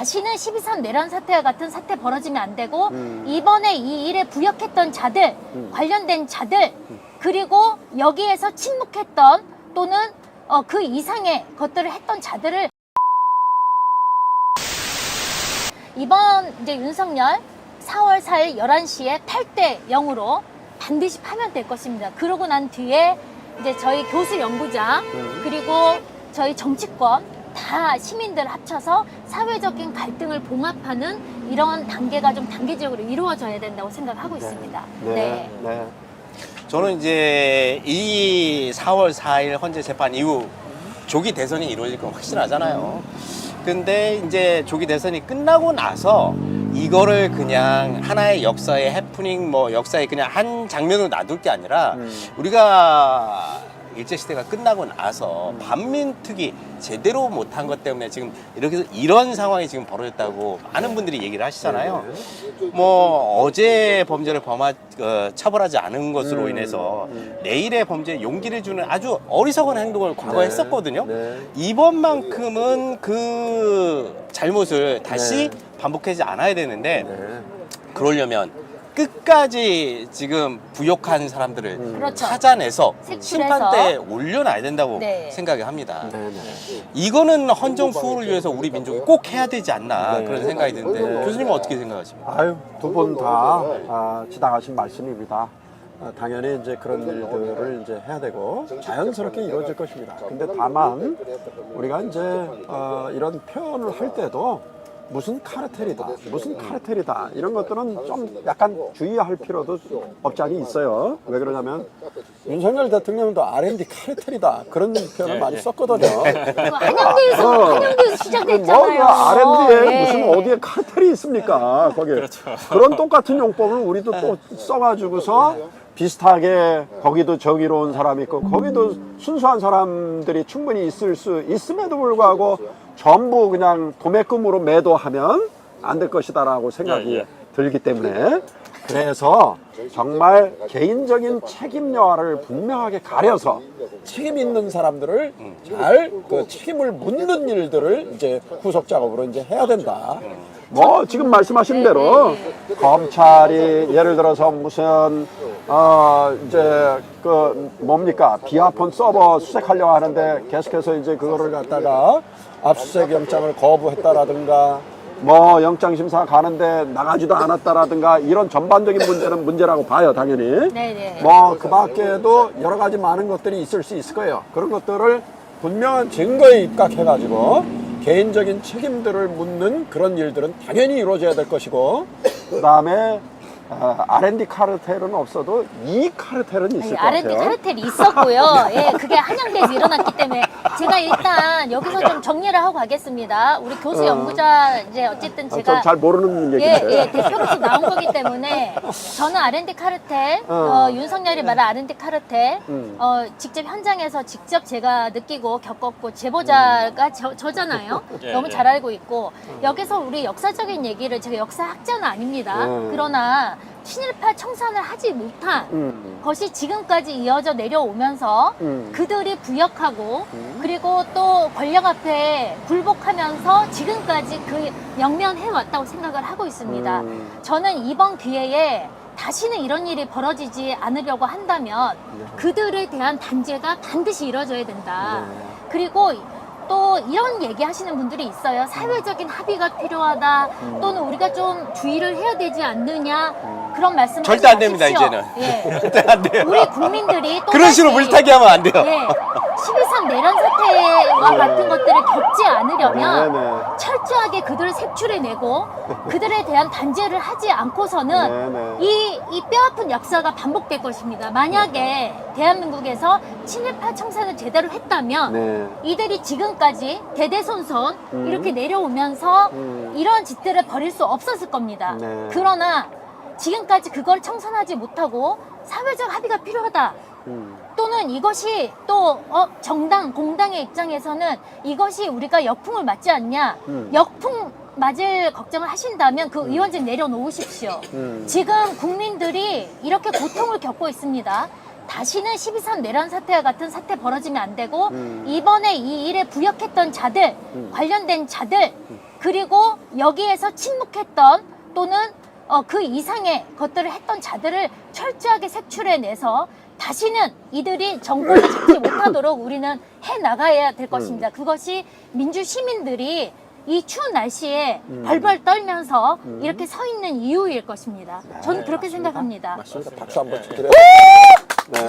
다시는 12.3 내란 사태와 같은 사태 벌어지면 안 되고 이번에 이 일에 부역했던 자들, 관련된 자들, 그리고 여기에서 침묵했던 또는 그 이상의 것들을 했던 자들을 이번 이제 윤석열 4월 4일 11시에 8대 0으로 반드시 파면될 것입니다. 그러고 난 뒤에 이제 저희 교수 연구자 그리고 저희 정치권 다 시민들 합쳐서 사회적인 갈등을 봉합하는 이런 단계가 좀 단계적으로 이루어져야 된다고 생각하고 있습니다. 네. 저는 이제 이 4월 4일 헌재 재판 이후 조기 대선이 이루어질 건 확실하잖아요. 근데 이제 조기 대선이 끝나고 나서 이거를 그냥 하나의 역사의 해프닝, 뭐 역사의 그냥 한 장면으로 놔둘 게 아니라 우리가 일제시대가 끝나고 나서 반민특위 제대로 못한 것 때문에 지금 이런 상황이 지금 벌어졌다고 많은 분들이 얘기를 하시잖아요. 뭐 어제 범죄를 처벌하지 않은 것으로 인해서 내일의 범죄에 용기를 주는 아주 어리석은 행동을 과거에 했었거든요. 이번만큼은 그 잘못을 다시 반복하지 않아야 되는데 그러려면 끝까지 지금 부역한 사람들을 그렇죠. 찾아내서 색출해서. 심판대에 올려놔야 된다고 생각을 합니다. 이거는 헌정수호를 위해서 우리 민족이 꼭 해야 되지 않나 그런 생각이 드는데 교수님은 어떻게 생각하십니까? 아유, 두 분 다 지당하신 말씀입니다. 당연히 이제 그런 일들을 이제 해야 되고 자연스럽게 이루어질 것입니다. 근데 다만 우리가 이제 이런 표현을 할 때도 무슨 카르텔이다, 무슨 카르텔이다 이런 것들은 좀 약간 주의할 필요도 없지 않이 있어요. 왜 그러냐면 윤석열 대통령도 R&D 카르텔이다 그런 표현을 많이 썼거든요. 한양대에서 시작됐잖아요. R&D에 무슨 어디에 카르텔이 있습니까? 거기에 그런 똑같은 용법을 우리도 또 써가지고서 비슷하게 거기도 정의로운 사람이 있고 거기도 순수한 사람들이 충분히 있을 수 있음에도 불구하고 전부 그냥 도매금으로 매도하면 안 될 것이다라고 생각이 들기 때문에 그래서 정말 개인적인 책임여하를 분명하게 가려서 책임 있는 사람들을 잘 그 책임을 묻는 일들을 이제 후속 작업으로 이제 해야 된다. 뭐 지금 말씀하신 대로 검찰이 예를 들어서 무슨 이제 그 뭡니까 비아폰 서버 수색하려고 하는데 계속해서 이제 그거를 갖다가 압수수색 영장을 거부했다라든가 뭐 영장심사 가는데 나가지도 않았다라든가 이런 전반적인 문제는 문제라고 봐요 당연히. 뭐 그 밖에도 여러 가지 많은 것들이 있을 수 있을 거예요. 그런 것들을 분명한 증거에 입각해가지고 개인적인 책임들을 묻는 그런 일들은 당연히 이루어져야 될 것이고 그 다음에 R&D 카르텔은 없어도 이 카르텔은 있을 것 같아요. R&D 카르텔이 있었고요. 예, 그게 한양대에서 일어났기 때문에 제가 일단 여기서 좀 정리를 하고 가겠습니다. 우리 교수 연구자 이제 어쨌든 제가 잘 모르는 얘기인데 대표로서 나온 거기 때문에 저는 R&D 카르텔, 윤석열이 말한 R&D 카르텔, 직접 현장에서 직접 제가 느끼고 겪었고 제보자가 저잖아요. 너무 잘 알고 있고 여기서 우리 역사적인 얘기를 제가 역사학자는 아닙니다. 그러나 친일파 청산을 하지 못한 것이 지금까지 이어져 내려오면서 그들이 부역하고 그리고 또 권력 앞에 굴복하면서 지금까지 그 영면해 왔다고 생각을 하고 있습니다. 저는 이번 기회에 다시는 이런 일이 벌어지지 않으려고 한다면 그들에 대한 단죄가 반드시 이루어져야 된다. 그리고 또 이런 얘기 하시는 분들이 있어요. 사회적인 합의가 필요하다. 또는 우리가 좀 주의를 해야 되지 않느냐. 그런 말씀 절대 안 됩니다 이제는. 절대 안 돼요. 우리 국민들이 또 그런 식으로 물타기 하면 안 돼요. 12.3 내란 사태와 같은 것들을 겪지 않으려면 철저하게 그들을 색출해내고 그들에 대한 단죄를 하지 않고서는 이 뼈아픈 역사가 반복될 것입니다. 만약에 대한민국에서 친일파 청산을 제대로 했다면 이들이 지금까지 대대손손 이렇게 내려오면서 이런 짓들을 벌일 수 없었을 겁니다. 그러나 지금까지 그걸 청산하지 못하고 사회적 합의가 필요하다. 또는 이것이 또 정당, 공당의 입장에서는 이것이 우리가 역풍을 맞지 않냐. 역풍 맞을 걱정을 하신다면 그 의원직 내려놓으십시오. 지금 국민들이 이렇게 고통을 겪고 있습니다. 다시는 12.3 내란 사태와 같은 사태 벌어지면 안 되고 이번에 이 일에 부역했던 자들, 관련된 자들, 그리고 여기에서 침묵했던 또는 그 이상의 것들을 했던 자들을 철저하게 색출해내서 다시는 이들이 정권을 잡지 못하도록 우리는 해나가야 될 것입니다. 그것이 민주 시민들이 이 추운 날씨에 벌벌 떨면서 이렇게 서 있는 이유일 것입니다. 저는 그렇게 생각합니다. 맞습니다. 박수 한번 드려요. 네.